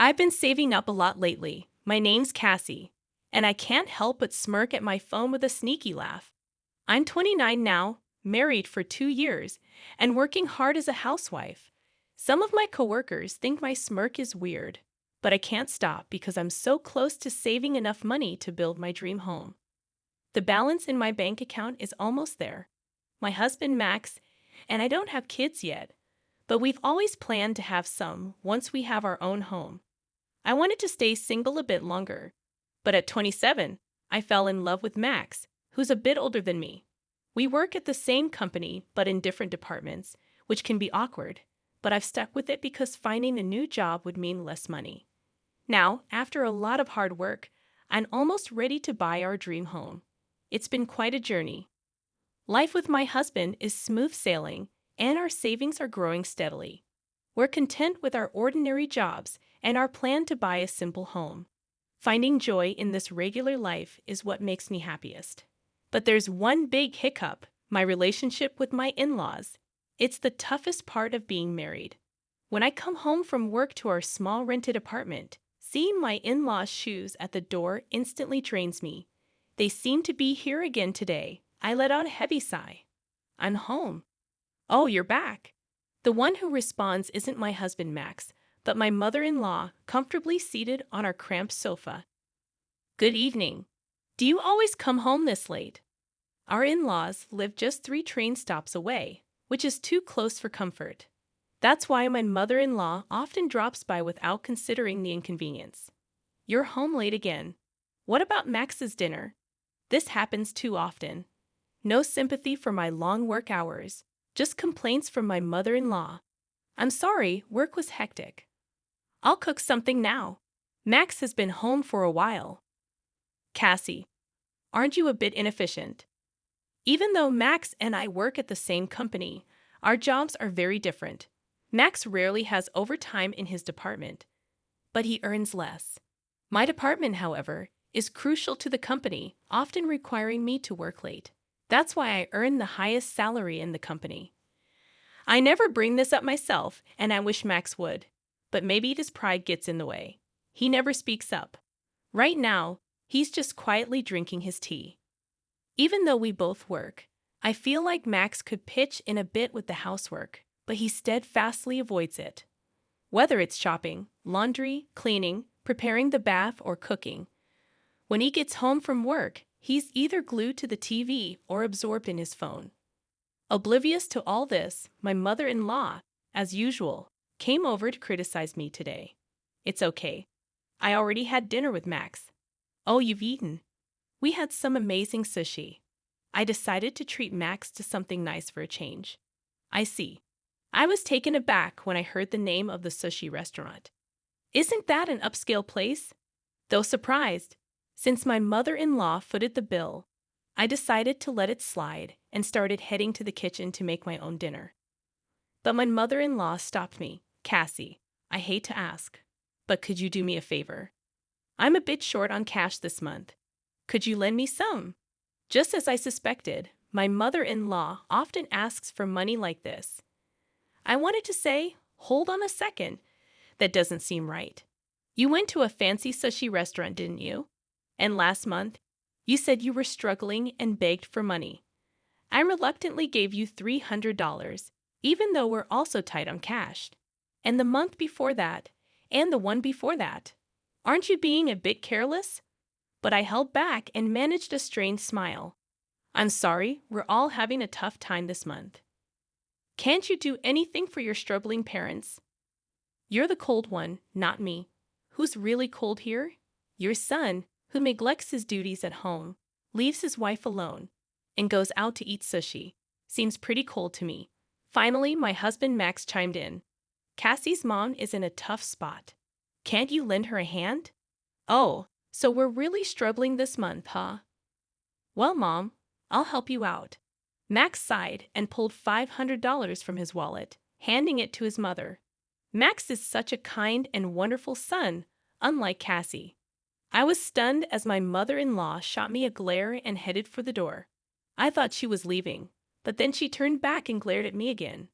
I've been saving up a lot lately. My name's Cassie, and I can't help but smirk at my phone with a sneaky laugh. I'm 29 now, married for 2 years, and working hard as a housewife. Some of my coworkers think my smirk is weird, but I can't stop because I'm so close to saving enough money to build my dream home. The balance in my bank account is almost there. My husband Max and I don't have kids yet, but we've always planned to have some once we have our own home. I wanted to stay single a bit longer, but at 27, I fell in love with Max, who's a bit older than me. We work at the same company but in different departments, which can be awkward, but I've stuck with it because finding a new job would mean less money. Now, after a lot of hard work, I'm almost ready to buy our dream home. It's been quite a journey. Life with my husband is smooth sailing, and our savings are growing steadily. We're content with our ordinary jobs and our plan to buy a simple home. Finding joy in this regular life is what makes me happiest. But there's one big hiccup: my relationship with my in-laws. It's the toughest part of being married. When I come home from work to our small rented apartment, seeing my in-laws' shoes at the door instantly drains me. They seem to be here again today. I let out a heavy sigh. I'm home. Oh, you're back. The one who responds isn't my husband Max, but my mother-in-law, comfortably seated on our cramped sofa. Good evening. Do you always come home this late? Our in-laws live just 3 train stops away, which is too close for comfort. That's why my mother-in-law often drops by without considering the inconvenience. You're home late again. What about Max's dinner? This happens too often. No sympathy for my long work hours, just complaints from my mother-in-law. I'm sorry, work was hectic. I'll cook something now. Max has been home for a while. Cassie, aren't you a bit inefficient? Even though Max and I work at the same company, our jobs are very different. Max rarely has overtime in his department, but he earns less. My department, however, is crucial to the company, often requiring me to work late. That's why I earn the highest salary in the company. I never bring this up myself, and I wish Max would, but maybe his pride gets in the way. He never speaks up. Right now, he's just quietly drinking his tea. Even though we both work, I feel like Max could pitch in a bit with the housework, but he steadfastly avoids it. Whether it's shopping, laundry, cleaning, preparing the bath, or cooking, when he gets home from work, he's either glued to the TV or absorbed in his phone. Oblivious to all this, my mother-in-law, as usual, came over to criticize me today. It's okay. I already had dinner with Max. Oh, you've eaten? We had some amazing sushi. I decided to treat Max to something nice for a change. I see. I was taken aback when I heard the name of the sushi restaurant. Isn't that an upscale place? Though surprised, since my mother-in-law footed the bill, I decided to let it slide and started heading to the kitchen to make my own dinner. But my mother-in-law stopped me. Cassie, I hate to ask, but could you do me a favor? I'm a bit short on cash this month. Could you lend me some? Just as I suspected, my mother-in-law often asks for money like this. I wanted to say, hold on a second. That doesn't seem right. You went to a fancy sushi restaurant, didn't you? And last month, you said you were struggling and begged for money. I reluctantly gave you $300, even though we're also tight on cash. And the month before that, and the one before that. Aren't you being a bit careless? But I held back and managed a strained smile. I'm sorry, we're all having a tough time this month. Can't you do anything for your struggling parents? You're the cold one, not me. Who's really cold here? Your son, who neglects his duties at home, leaves his wife alone, and goes out to eat sushi. Seems pretty cold to me. Finally, my husband Max chimed in. Cassie's mom is in a tough spot. Can't you lend her a hand? Oh, so we're really struggling this month, huh? Well, Mom, I'll help you out. Max sighed and pulled $500 from his wallet, handing it to his mother. Max is such a kind and wonderful son, unlike Cassie. I was stunned as my mother-in-law shot me a glare and headed for the door. I thought she was leaving, but then she turned back and glared at me again.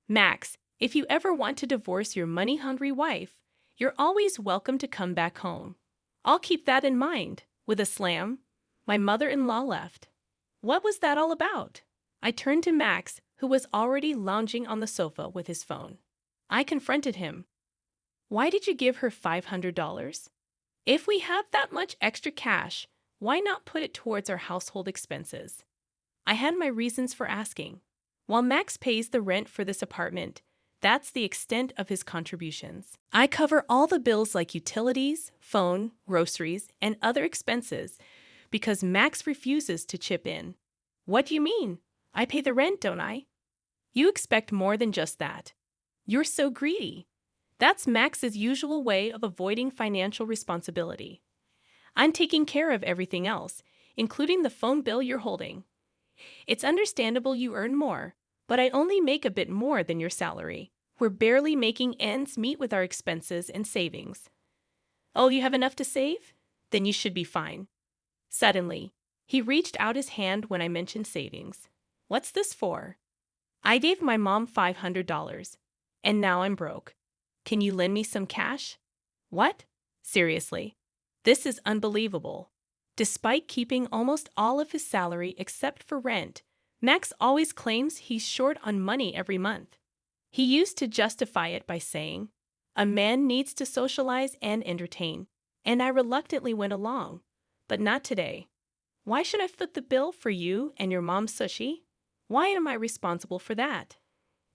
Max, if you ever want to divorce your money-hungry wife, You're always welcome to come back home. I'll keep that in mind. With a slam, my mother-in-law left. What was that all about? I turned to Max, who was already lounging on the sofa with his phone. I confronted him. Why did you give her $500? If we have that much extra cash, why not put it towards our household expenses? I had my reasons for asking. While Max pays the rent for this apartment, that's the extent of his contributions. I cover all the bills like utilities, phone, groceries, and other expenses because Max refuses to chip in. What do you mean? I pay the rent, don't I? You expect more than just that. You're so greedy. That's Max's usual way of avoiding financial responsibility. I'm taking care of everything else, including the phone bill you're holding. It's understandable you earn more, but I only make a bit more than your salary. We're barely making ends meet with our expenses and savings. Oh, you have enough to save? Then you should be fine. Suddenly, he reached out his hand when I mentioned savings. What's this for? I gave my mom $500, and now I'm broke. Can you lend me some cash? What? Seriously. This is unbelievable. Despite keeping almost all of his salary except for rent, Max always claims he's short on money every month. He used to justify it by saying, "A man needs to socialize and entertain," and I reluctantly went along. But not today. Why should I foot the bill for you and your mom's sushi? Why am I responsible for that?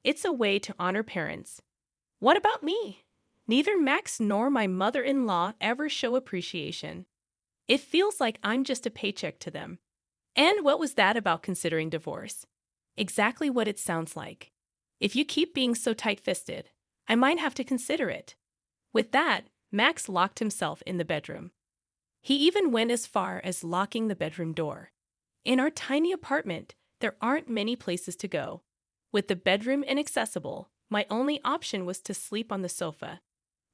It's a way to honor parents. What about me? Neither Max nor my mother-in-law ever show appreciation. It feels like I'm just a paycheck to them. And what was that about considering divorce? Exactly what it sounds like. If you keep being so tight-fisted, I might have to consider it. With that, Max locked himself in the bedroom. He even went as far as locking the bedroom door. In our tiny apartment, there aren't many places to go. With the bedroom inaccessible, my only option was to sleep on the sofa.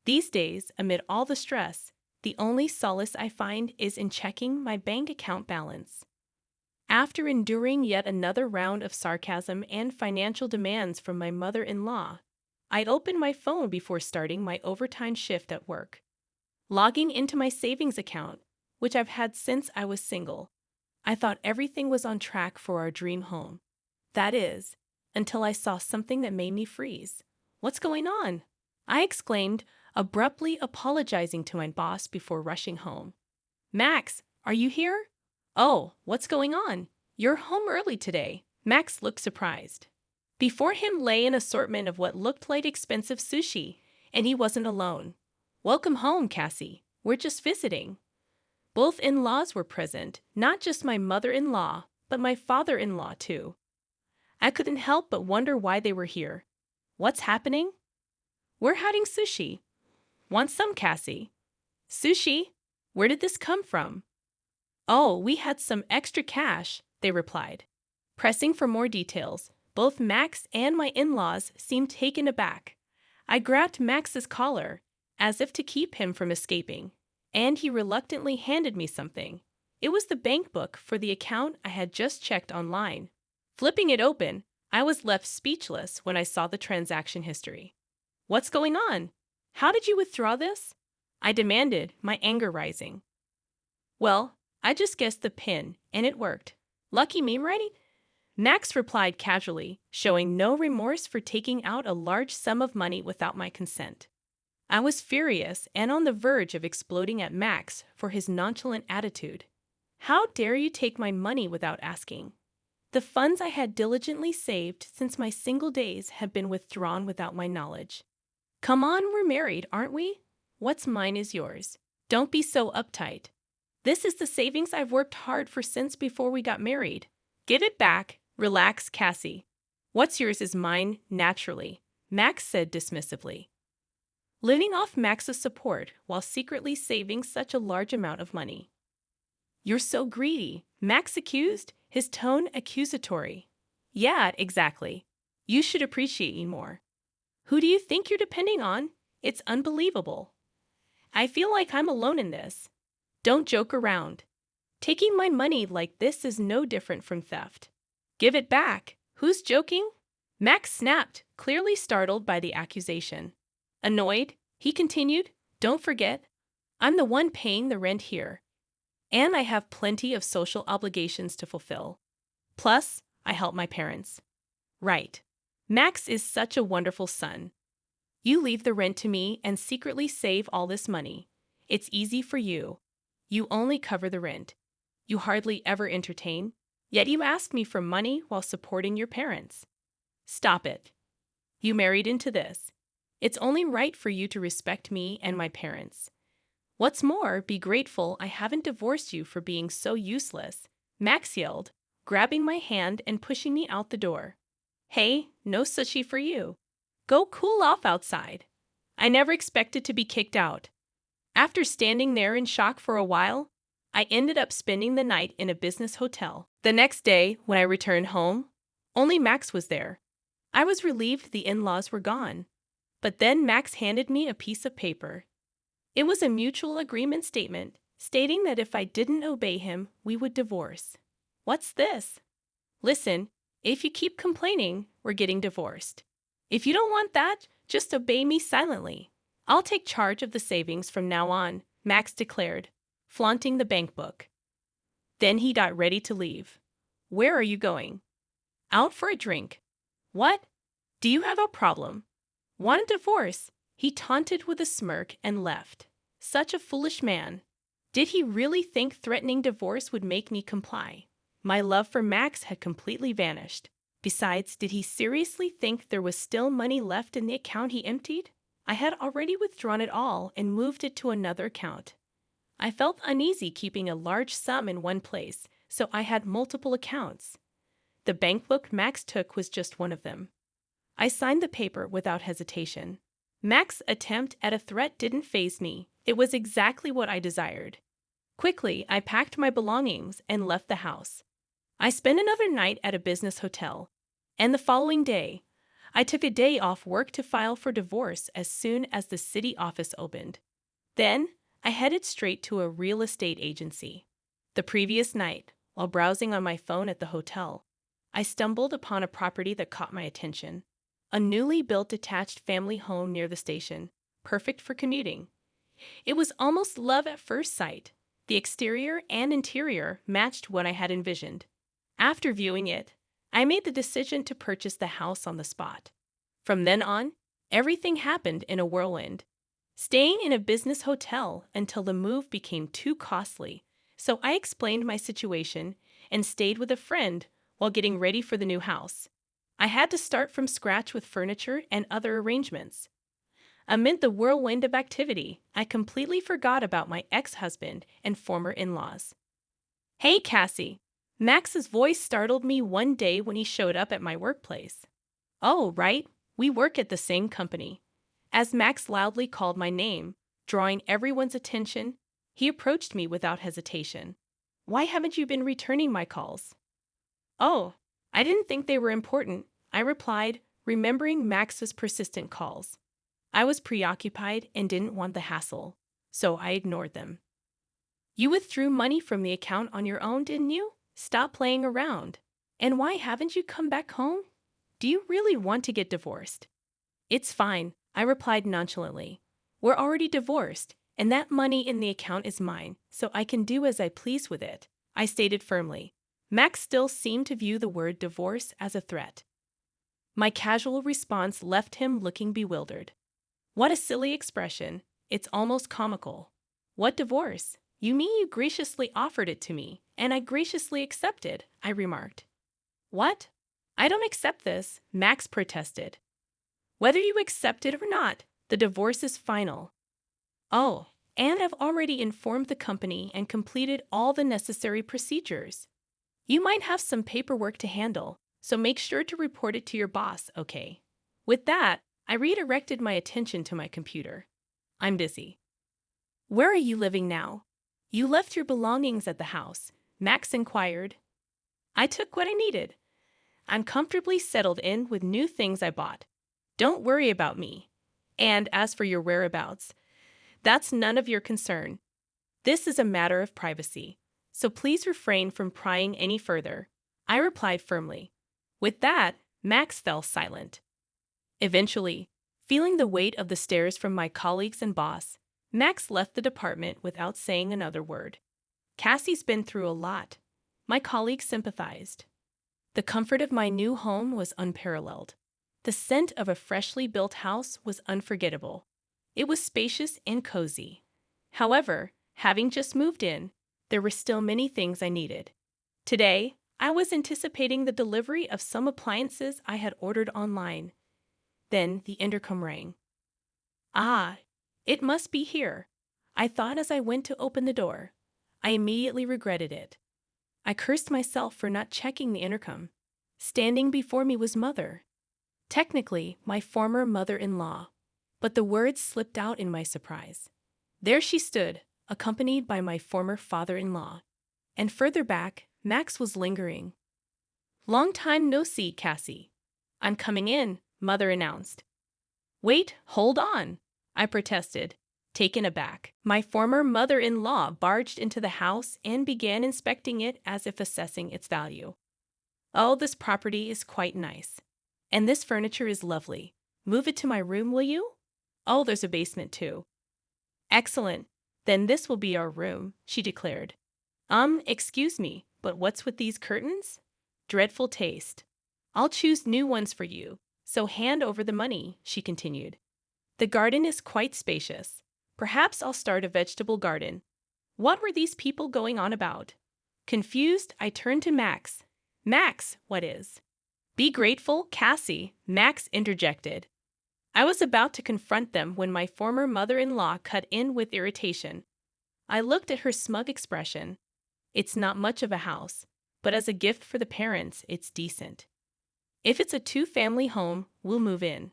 These days, amid all the stress, the only solace I find is in checking my bank account balance. After enduring yet another round of sarcasm and financial demands from my mother-in-law, I opened my phone before starting my overtime shift at work. Logging into my savings account, which I've had since I was single, I thought everything was on track for our dream home. That is, until I saw something that made me freeze. What's going on? I exclaimed, abruptly apologizing to my boss before rushing home. Max, are you here? Oh, what's going on? You're home early today. Max looked surprised. Before him lay an assortment of what looked like expensive sushi, and he wasn't alone. Welcome home, Cassie. We're just visiting. Both in-laws were present, not just my mother-in-law, but my father-in-law too. I couldn't help but wonder why they were here. What's happening? We're having sushi. Want some, Cassie? Sushi? Where did this come from? Oh, we had some extra cash, they replied. Pressing for more details, both Max and my in-laws seemed taken aback. I grabbed Max's collar, as if to keep him from escaping, and he reluctantly handed me something. It was the bank book for the account I had just checked online. Flipping it open, I was left speechless when I saw the transaction history. What's going on? How did you withdraw this? I demanded, my anger rising. Well, I just guessed the PIN, and it worked. Lucky me, right? Max replied casually, showing no remorse for taking out a large sum of money without my consent. I was furious and on the verge of exploding at Max for his nonchalant attitude. How dare you take my money without asking? The funds I had diligently saved since my single days had been withdrawn without my knowledge. Come on, we're married, aren't we? What's mine is yours. Don't be so uptight. This is the savings I've worked hard for since before we got married. Give it back. Relax, Cassie. What's yours is mine, naturally, Max said dismissively. Living off Max's support while secretly saving such a large amount of money. You're so greedy, Max accused, his tone accusatory. Yeah, exactly. You should appreciate me more. Who do you think you're depending on? It's unbelievable. I feel like I'm alone in this. Don't joke around. Taking my money like this is no different from theft. Give it back. Who's joking? Max snapped, clearly startled by the accusation. Annoyed, he continued, Don't forget, I'm the one paying the rent here, and I have plenty of social obligations to fulfill. Plus, I help my parents. Right. Max is such a wonderful son. You leave the rent to me and secretly save all this money. It's easy for you. You only cover the rent. You hardly ever entertain, yet you ask me for money while supporting your parents. Stop it. You married into this. It's only right for you to respect me and my parents. What's more, be grateful I haven't divorced you for being so useless, Max yelled, grabbing my hand and pushing me out the door. Hey, no sushi for you. Go cool off outside. I never expected to be kicked out. After standing there in shock for a while, I ended up spending the night in a business hotel. The next day, when I returned home, only Max was there. I was relieved the in-laws were gone. But then Max handed me a piece of paper. It was a mutual agreement statement stating that if I didn't obey him, we would divorce. What's this? Listen, if you keep complaining, we're getting divorced. If you don't want that, just obey me silently. I'll take charge of the savings from now on, Max declared, flaunting the bank book. Then he got ready to leave. Where are you going? Out for a drink. What? Do you have a problem? Want a divorce? He taunted with a smirk and left. Such a foolish man. Did he really think threatening divorce would make me comply? My love for Max had completely vanished. Besides, did he seriously think there was still money left in the account he emptied? I had already withdrawn it all and moved it to another account. I felt uneasy keeping a large sum in one place, so I had multiple accounts. The bank book Max took was just one of them. I signed the paper without hesitation. Max's attempt at a threat didn't faze me. It was exactly what I desired. Quickly, I packed my belongings and left the house. I spent another night at a business hotel, and the following day, I took a day off work to file for divorce as soon as the city office opened. Then, I headed straight to a real estate agency. The previous night, while browsing on my phone at the hotel, I stumbled upon a property that caught my attention. A newly built detached family home near the station, perfect for commuting. It was almost love at first sight. The exterior and interior matched what I had envisioned. After viewing it, I made the decision to purchase the house on the spot. From then on, everything happened in a whirlwind. Staying in a business hotel until the move became too costly, so I explained my situation and stayed with a friend while getting ready for the new house. I had to start from scratch with furniture and other arrangements. Amid the whirlwind of activity, I completely forgot about my ex-husband and former in-laws. Hey, Cassie! Max's voice startled me one day when he showed up at my workplace. Oh, right, we work at the same company. As Max loudly called my name, drawing everyone's attention, he approached me without hesitation. Why haven't you been returning my calls? Oh, I didn't think they were important, I replied, remembering Max's persistent calls. I was preoccupied and didn't want the hassle, so I ignored them. You withdrew money from the account on your own, didn't you? Stop playing around. And why haven't you come back home? Do you really want to get divorced? It's fine, I replied nonchalantly. We're already divorced, and that money in the account is mine, so I can do as I please with it, I stated firmly. Max still seemed to view the word divorce as a threat. My casual response left him looking bewildered. What a silly expression. It's almost comical. What divorce? You mean you graciously offered it to me, and I graciously accepted, I remarked. What? I don't accept this, Max protested. Whether you accept it or not, the divorce is final. Oh, and I've already informed the company and completed all the necessary procedures. You might have some paperwork to handle, so make sure to report it to your boss, okay? With that, I redirected my attention to my computer. I'm busy. Where are you living now? You left your belongings at the house, Max inquired. I took what I needed. I'm comfortably settled in with new things I bought. Don't worry about me. And as for your whereabouts, that's none of your concern. This is a matter of privacy, so please refrain from prying any further, I replied firmly. With that, Max fell silent. Eventually, feeling the weight of the stares from my colleagues and boss, Max left the department without saying another word. Cassie's been through a lot. My colleagues sympathized. The comfort of my new home was unparalleled. The scent of a freshly built house was unforgettable. It was spacious and cozy. However, having just moved in, there were still many things I needed. Today, I was anticipating the delivery of some appliances I had ordered online. Then the intercom rang. Ah, it must be here, I thought as I went to open the door. I immediately regretted it. I cursed myself for not checking the intercom. Standing before me was Mother. Technically, my former mother-in-law, but the words slipped out in my surprise. There she stood, accompanied by my former father-in-law. And further back, Max was lingering. "Long time no see, Cassie." "I'm coming in," Mother announced. "Wait, hold on," I protested, taken aback. My former mother-in-law barged into the house and began inspecting it as if assessing its value. "Oh, this property is quite nice. And this furniture is lovely. Move it to my room, will you? Oh, there's a basement too." "Excellent. Then this will be our room," she declared. Excuse me, but what's with these curtains? Dreadful taste. I'll choose new ones for you, so hand over the money," she continued. "The garden is quite spacious. Perhaps I'll start a vegetable garden." What were these people going on about? Confused, I turned to Max. "Max, what is?" "Be grateful, Cassie," Max interjected. I was about to confront them when my former mother-in-law cut in with irritation. I looked at her smug expression. "It's not much of a house, but as a gift for the parents, it's decent. If it's a two-family home, we'll move in.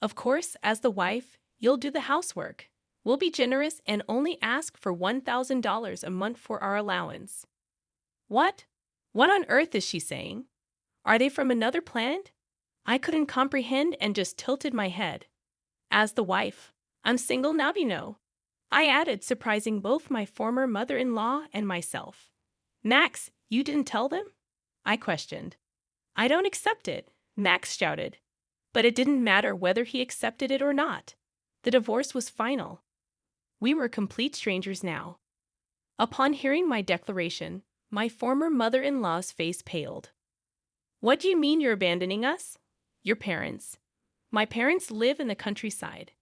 Of course, as the wife, you'll do the housework. We'll be generous and only ask for $1,000 a month for our allowance." What? What on earth is she saying? Are they from another planet? I couldn't comprehend and just tilted my head. "As the wife, I'm single now, you know," I added, surprising both my former mother-in-law and myself. "Max, you didn't tell them?" I questioned. "I don't accept it," Max shouted. But it didn't matter whether he accepted it or not. The divorce was final. We were complete strangers now. Upon hearing my declaration, my former mother-in-law's face paled. "What do you mean you're abandoning us?" "Your parents." "My parents live in the countryside.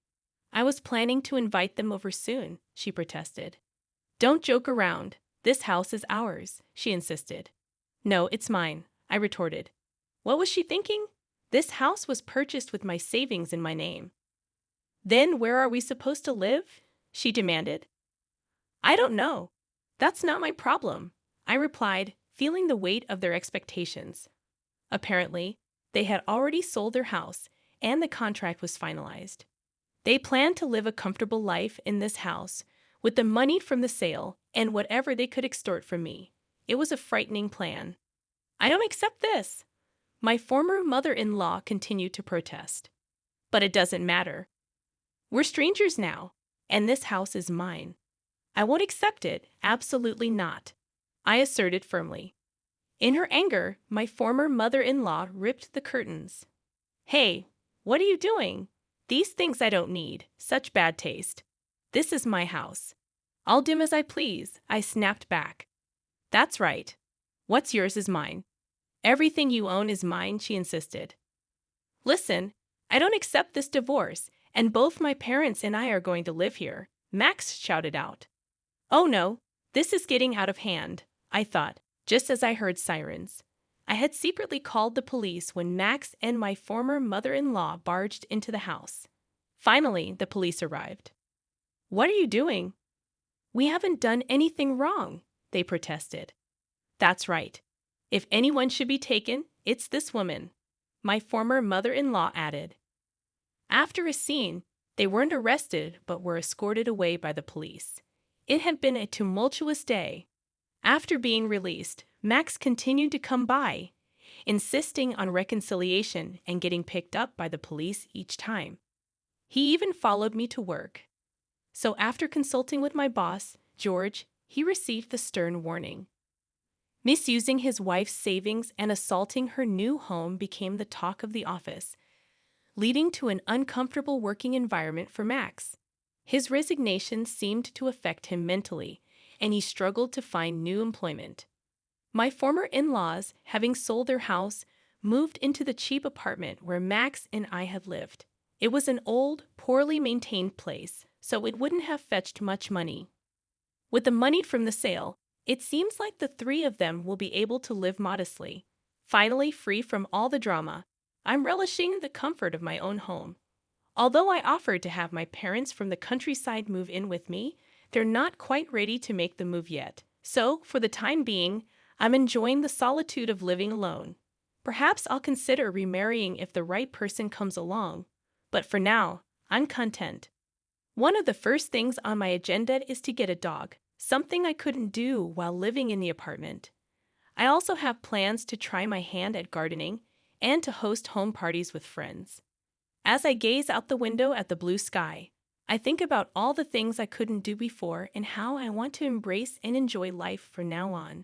I was planning to invite them over soon," she protested. "Don't joke around. This house is ours," she insisted. "No, it's mine," I retorted. What was she thinking? This house was purchased with my savings in my name. "Then where are we supposed to live?" she demanded. "I don't know. That's not my problem," I replied, feeling the weight of their expectations. Apparently, they had already sold their house, and the contract was finalized. They planned to live a comfortable life in this house with the money from the sale and whatever they could extort from me. It was a frightening plan. "I don't accept this," my former mother-in-law continued to protest. "But it doesn't matter. We're strangers now, and this house is mine. I won't accept it, absolutely not," I asserted firmly. In her anger, my former mother-in-law ripped the curtains. "Hey, what are you doing? These things I don't need. Such bad taste. This is my house. I'll dim as I please," I snapped back. "That's right. What's yours is mine. Everything you own is mine," she insisted. "Listen, I don't accept this divorce, and both my parents and I are going to live here," Max shouted out. "Oh no, this is getting out of hand," I thought, just as I heard sirens. I had secretly called the police when Max and my former mother-in-law barged into the house. Finally, the police arrived. "What are you doing?" "We haven't done anything wrong," they protested. "That's right. If anyone should be taken, it's this woman," my former mother-in-law added. After a scene, they weren't arrested but were escorted away by the police. It had been a tumultuous day. After being released, Max continued to come by, insisting on reconciliation and getting picked up by the police each time. He even followed me to work. So after consulting with my boss, George, he received the stern warning. Misusing his wife's savings and assaulting her new home became the talk of the office, leading to an uncomfortable working environment for Max. His resignation seemed to affect him mentally, and he struggled to find new employment. My former in laws, having sold their house, moved into the cheap apartment where Max and I had lived. It was an old, poorly maintained place, so it wouldn't have fetched much money. With the money from the sale, it seems like the three of them will be able to live modestly. Finally, free from all the drama, I'm relishing the comfort of my own home. Although I offered to have my parents from the countryside move in with me, they're not quite ready to make the move yet. So, for the time being, I'm enjoying the solitude of living alone. Perhaps I'll consider remarrying if the right person comes along. But for now, I'm content. One of the first things on my agenda is to get a dog, something I couldn't do while living in the apartment. I also have plans to try my hand at gardening and to host home parties with friends. As I gaze out the window at the blue sky, I think about all the things I couldn't do before and how I want to embrace and enjoy life from now on.